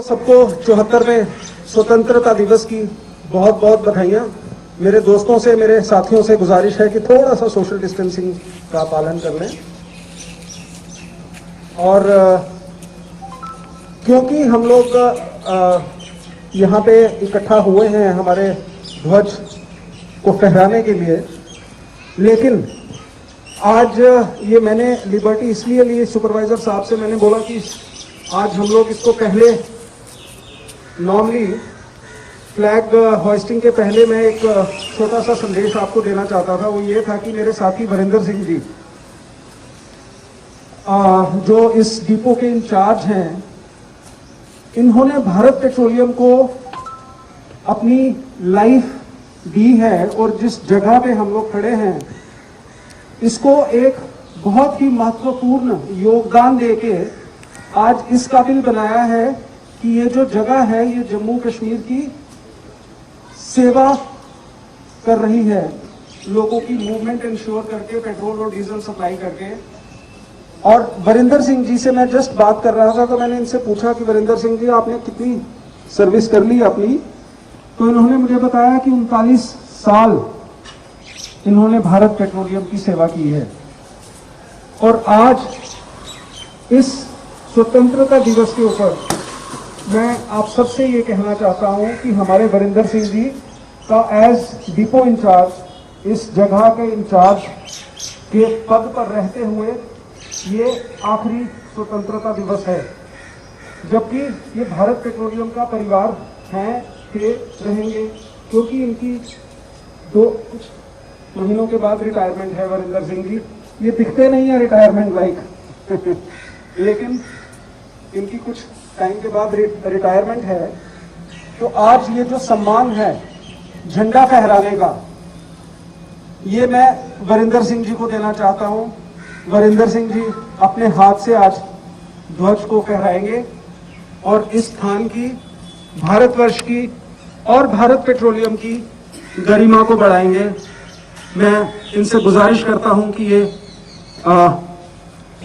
सबको 74वें स्वतंत्रता दिवस की बहुत बहुत बधाइयाँ। मेरे दोस्तों से, मेरे साथियों से गुजारिश है कि थोड़ा सा सोशल डिस्टेंसिंग का पालन कर लें। और क्योंकि हम लोग यहाँ पे इकट्ठा हुए हैं हमारे ध्वज को फहराने के लिए, लेकिन आज ये मैंने लिबर्टी इसलिए ली, सुपरवाइजर साहब से मैंने बोला कि आज हम लोग इसको पहले, नॉर्मली फ्लैग होइस्टिंग के पहले मैं एक छोटा सा संदेश आपको देना चाहता था। वो ये था कि मेरे साथी वरिंदर सिंह जी जो इस डिपो के इंचार्ज हैं, इन्होंने भारत पेट्रोलियम को अपनी लाइफ दी है और जिस जगह पे हम लोग खड़े हैं इसको एक बहुत ही महत्वपूर्ण योगदान देके आज इस काबिल बनाया है कि ये जो जगह है ये जम्मू कश्मीर की सेवा कर रही है, लोगों की मूवमेंट इंश्योर करके, पेट्रोल और डीजल सप्लाई करके। और वरिंदर सिंह जी से मैं जस्ट बात कर रहा था तो मैंने इनसे पूछा कि वरिंदर सिंह जी आपने कितनी सर्विस कर ली अपनी, तो इन्होंने मुझे बताया कि 39 साल इन्होंने भारत पेट्रोलियम की सेवा की है। और आज इस स्वतंत्रता दिवस के ऊपर मैं आप सबसे ये कहना चाहता हूं कि हमारे वरिंदर सिंह जी का एज डिपो इंचार्ज, इस जगह के इंचार्ज के पद पर रहते हुए ये आखिरी स्वतंत्रता दिवस है, जबकि ये भारत पेट्रोलियम का परिवार हैं, थे, रहेंगे, क्योंकि इनकी कुछ महीनों के बाद रिटायरमेंट है। वरिंदर सिंह जी ये दिखते नहीं है रिटायरमेंट लाइक लेकिन इनकी कुछ टाइम के बाद रिटायरमेंट है। तो आज ये जो सम्मान है झंडा फहराने का, ये मैं वरिंदर सिंह जी को देना चाहता हूं। वरिंदर सिंह जी अपने हाथ से आज ध्वज को फहराएंगे और इस स्थान की, भारतवर्ष की और भारत पेट्रोलियम की गरिमा को बढ़ाएंगे। मैं इनसे गुजारिश करता हूं कि ये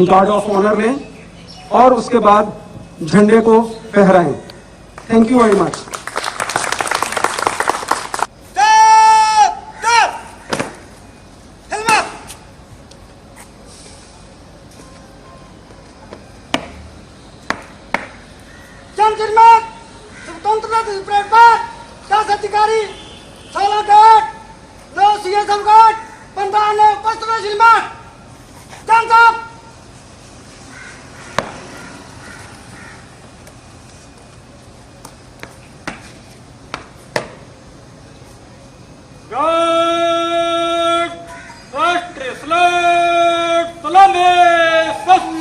गार्ड ऑफ ऑनर लें और उसके बाद झंडे को फहराएं। Thank you very much. स्वतंत्रता दिवस परेड पर 10 अधिकारी, 16 गार्ड, 9 सीएसएफ गार्ड, 15 ने उपस्थित हैं। श्रीमान स्टैंड अप। गार्ड राष्ट्रीय फ्लैग सलामी सलाम।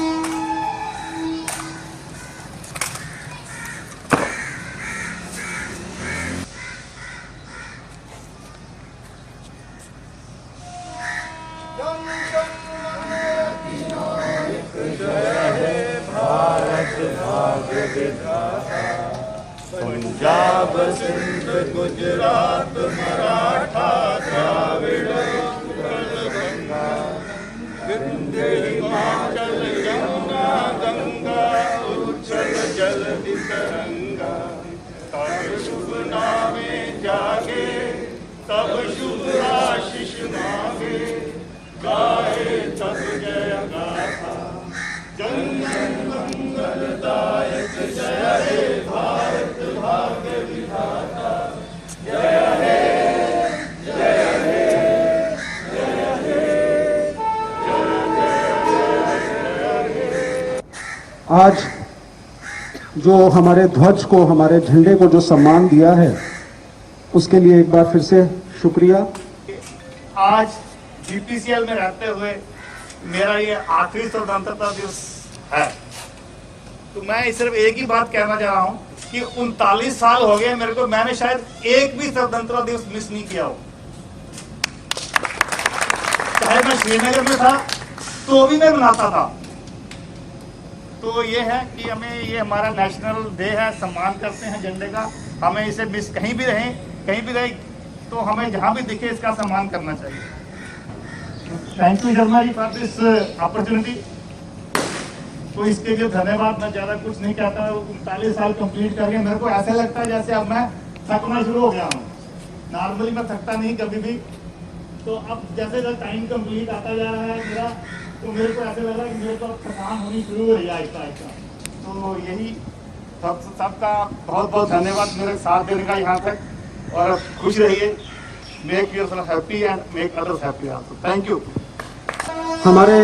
पंजाब सिंध गुजरात मराठा द्राविड़ उत्कल गंगा विंध्य हिमाचल यमुना गंगा उच्छल जलधि तरंगा। तब शुभ नामे जागे, तब शुभ आशीष मांगे, गाए तब जय गाथा, जन जन मंगलदायक। जय हे भारत भाग्य विधाता, जय हे, जय हे, जय हे, जय हे। आज जो हमारे ध्वज को, हमारे झंडे को जो सम्मान दिया है उसके लिए एक बार फिर से शुक्रिया। आज बीपीसीएल में रहते हुए मेरा ये आखिरी स्वतंत्रता दिवस है, तो मैं सिर्फ एक ही बात कहना चाह रहा हूँ कि 39 साल हो गए मेरे को, मैंने शायद एक भी स्वतंत्रता दिवस मिस नहीं किया हो। चाहे मैं श्रीनगर में था तो भी मैं मनाता था। तो ये है कि हमें, ये हमारा नेशनल डे है, सम्मान करते हैं झंडे का, हमें इसे मिस कहीं भी रहे तो हमें जहाँ भी दिखे इसका सम्मान करना चाहिए। Thank you Sharma ji for this opportunity. तो इसके लिए धन्यवाद। मैं ज़्यादा कुछ नहीं कहता। 39 साल कंप्लीट करके मेरे को ऐसा लगता है जैसे अब मैं थकना शुरू हो गया हूँ। नॉर्मली मैं थकता नहीं कभी भी, तो अब जैसे जैसे टाइम कंप्लीट आता जा रहा है मेरा, तो मेरे को ऐसा लग रहा है कि मेरे को थकान होनी शुरू हो रही है आहिस्ता आहिस्ता। तो यही सबका बहुत बहुत धन्यवाद मेरे साथ देने का यहाँ तक, और खुश रहिए। Make yourself happy and make others happy also. Thank you. हमारे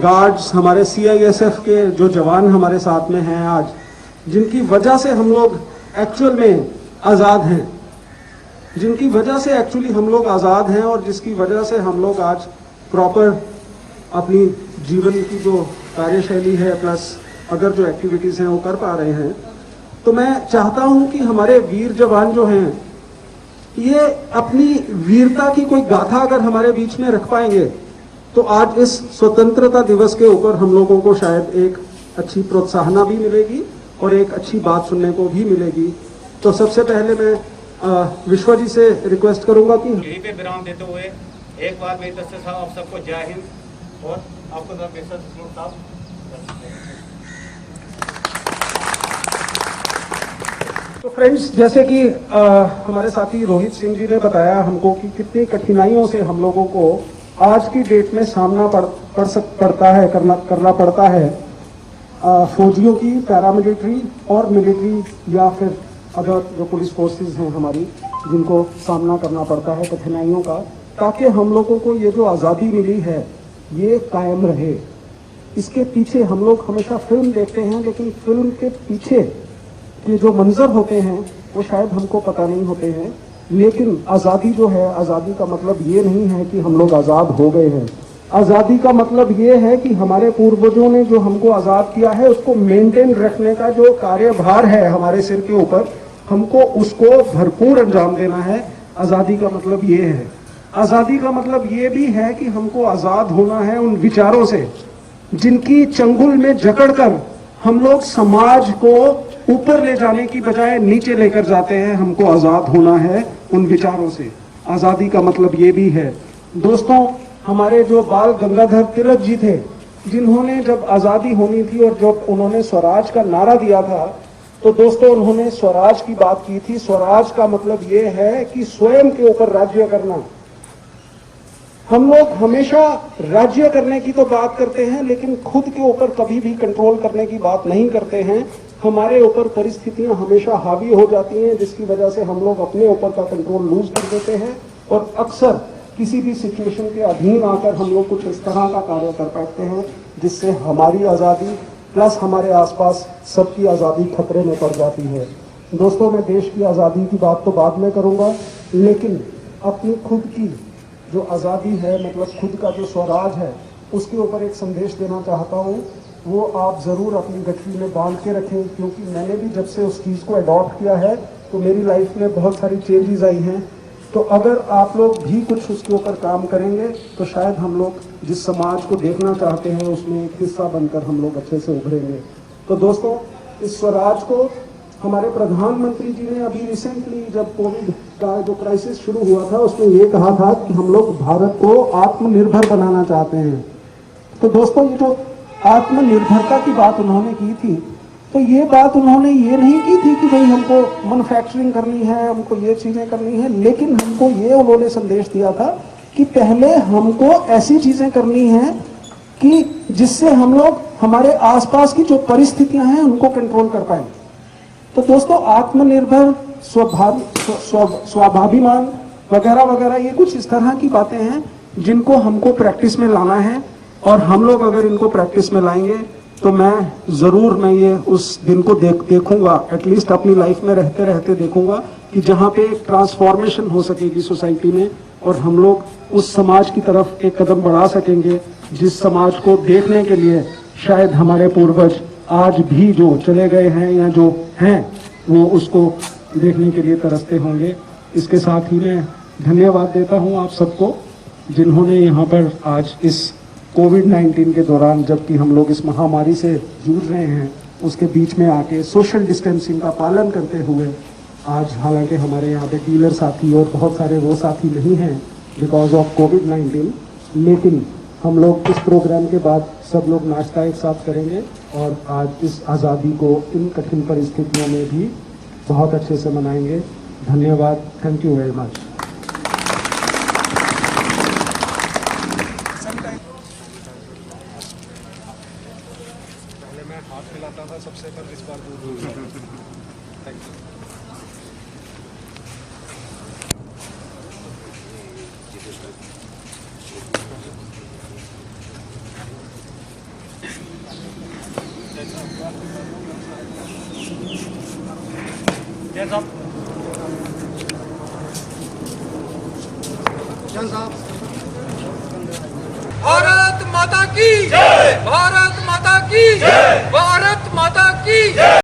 गार्ड्स, हमारे CISF के जो जवान हमारे साथ में हैं आज, जिनकी वजह से हम लोग एक्चुअल में आज़ाद हैं, जिनकी वजह से एक्चुअली हम लोग आज़ाद हैं, और जिसकी वजह से हम लोग आज प्रॉपर अपनी जीवन की जो कार्यशैली है प्लस अगर जो एक्टिविटीज़ हैं वो कर पा रहे हैं। तो मैं चाहता हूं कि हमारे वीर जवान जो हैं ये अपनी वीरता की कोई गाथा अगर हमारे बीच में रख पाएंगे तो आज इस स्वतंत्रता दिवस के ऊपर हम लोगों को शायद एक अच्छी प्रोत्साहना भी मिलेगी और एक अच्छी बात सुनने को भी मिलेगी। तो सबसे पहले मैं विश्वा जी से रिक्वेस्ट करूंगा कि यहीं पे विराम देते हुए एक बार मेरी तरफ से आप सबको जय हिंद, और आपको साहब। तो फ्रेंड्स, जैसे कि हमारे साथी रोहित सिंह जी ने बताया हमको कि कितनी कठिनाइयों से हम लोगों को आज की डेट में सामना करना पड़ता है फौजियों की, पैरामिलिट्री और मिलिट्री या फिर अदर जो पुलिस फोर्सेस हैं हमारी, जिनको सामना करना पड़ता है कठिनाइयों का, ताकि हम लोगों को ये जो आज़ादी मिली है ये कायम रहे। इसके पीछे हम लोग हमेशा फिल्म देखते हैं, लेकिन फिल्म के पीछे के जो मंजर होते हैं वो शायद हमको पता नहीं होते हैं। लेकिन आज़ादी जो है, आज़ादी का मतलब ये नहीं है कि हम लोग आज़ाद हो गए हैं। आज़ादी का मतलब ये है कि हमारे पूर्वजों ने जो हमको आज़ाद किया है उसको मेंटेन रखने का जो कार्यभार है हमारे सिर के ऊपर, हमको उसको भरपूर अंजाम देना है। आज़ादी का मतलब ये है। आज़ादी का मतलब ये भी है कि हमको आज़ाद होना है उन विचारों से जिनकी चंगुल में जकड़कर हम लोग समाज को ऊपर ले जाने की बजाय नीचे लेकर जाते हैं। हमको आज़ाद होना है उन विचारों से। आज़ादी का मतलब ये भी है। दोस्तों, हमारे जो बाल गंगाधर तिलक जी थे, जिन्होंने जब आज़ादी होनी थी और जब उन्होंने स्वराज का नारा दिया था, तो दोस्तों उन्होंने स्वराज की बात की थी। स्वराज का मतलब ये है कि स्वयं के ऊपर राज्य करना। हम लोग हमेशा राज्य करने की तो बात करते हैं, लेकिन खुद के ऊपर कभी भी कंट्रोल करने की बात नहीं करते हैं। हमारे ऊपर परिस्थितियां हमेशा हावी हो जाती हैं, जिसकी वजह से हम लोग अपने ऊपर का कंट्रोल लूज कर देते हैं, और अक्सर किसी भी सिचुएशन के अधीन आकर हम लोग कुछ इस तरह का कार्य कर बैठते हैं जिससे हमारी आज़ादी प्लस हमारे आसपास सबकी आज़ादी खतरे में पड़ जाती है। दोस्तों, मैं देश की आज़ादी की बात तो बाद में करूंगा, लेकिन अपनी खुद की जो आज़ादी है, मतलब खुद का जो स्वराज है, उसके ऊपर एक संदेश देना चाहता हूँ। वो आप ज़रूर अपनी गठरी में बांध के रखें, क्योंकि मैंने भी जब से उस चीज़ को अडॉप्ट किया है तो मेरी लाइफ में बहुत सारी चेंजेस आई हैं। तो अगर आप लोग भी कुछ उसके ऊपर काम करेंगे तो शायद हम लोग जिस समाज को देखना चाहते हैं उसमें एक हिस्सा बनकर हम लोग अच्छे से उभरेंगे। तो दोस्तों, इस स्वराज को हमारे प्रधानमंत्री जी ने अभी रिसेंटली जब कोविड का जो क्राइसिस शुरू हुआ था उसमें ये कहा था कि हम लोग भारत को आत्मनिर्भर बनाना चाहते हैं। तो दोस्तों, ये जो आत्मनिर्भरता की बात उन्होंने की थी, तो ये बात उन्होंने ये नहीं की थी कि भाई हमको मैन्युफैक्चरिंग करनी है, हमको ये चीज़ें करनी है, लेकिन हमको ये उन्होंने संदेश दिया था कि पहले हमको ऐसी चीज़ें करनी हैं कि जिससे हम लोग हमारे आसपास की जो परिस्थितियां हैं उनको कंट्रोल कर पाए। तो दोस्तों, आत्मनिर्भर, स्वाभिमान वगैरह वगैरह, ये कुछ इस तरह की बातें हैं जिनको हमको प्रैक्टिस में लाना है, और हम लोग अगर इनको प्रैक्टिस में लाएंगे तो मैं ये उस दिन को देखूंगा, एटलीस्ट अपनी लाइफ में रहते रहते देखूंगा कि जहाँ पे एक ट्रांसफॉर्मेशन हो सकेगी सोसाइटी में, और हम लोग उस समाज की तरफ एक कदम बढ़ा सकेंगे जिस समाज को देखने के लिए शायद हमारे पूर्वज आज भी जो चले गए हैं या जो हैं वो उसको देखने के लिए तरसते होंगे। इसके साथ ही मैं धन्यवाद देता हूँ आप सबको जिन्होंने यहाँ पर आज इस कोविड-19 के दौरान, जबकि हम लोग इस महामारी से जूझ रहे हैं, उसके बीच में आके सोशल डिस्टेंसिंग का पालन करते हुए आज, हालांकि हमारे यहाँ पे डीलर साथी और बहुत सारे वो साथी नहीं हैं बिकॉज ऑफ कोविड-19, लेकिन हम लोग इस प्रोग्राम के बाद सब लोग नाश्ता एक साथ करेंगे और आज इस आज़ादी को इन कठिन परिस्थितियों में भी बहुत अच्छे से मनाएंगे। धन्यवाद। Thank you very much. पहले मैं हाथ मिलाता था सबसे, पर इस बार दूर हो गया। Thank you. भारत माता की जय, भारत माता की जय, भारत माता की जय।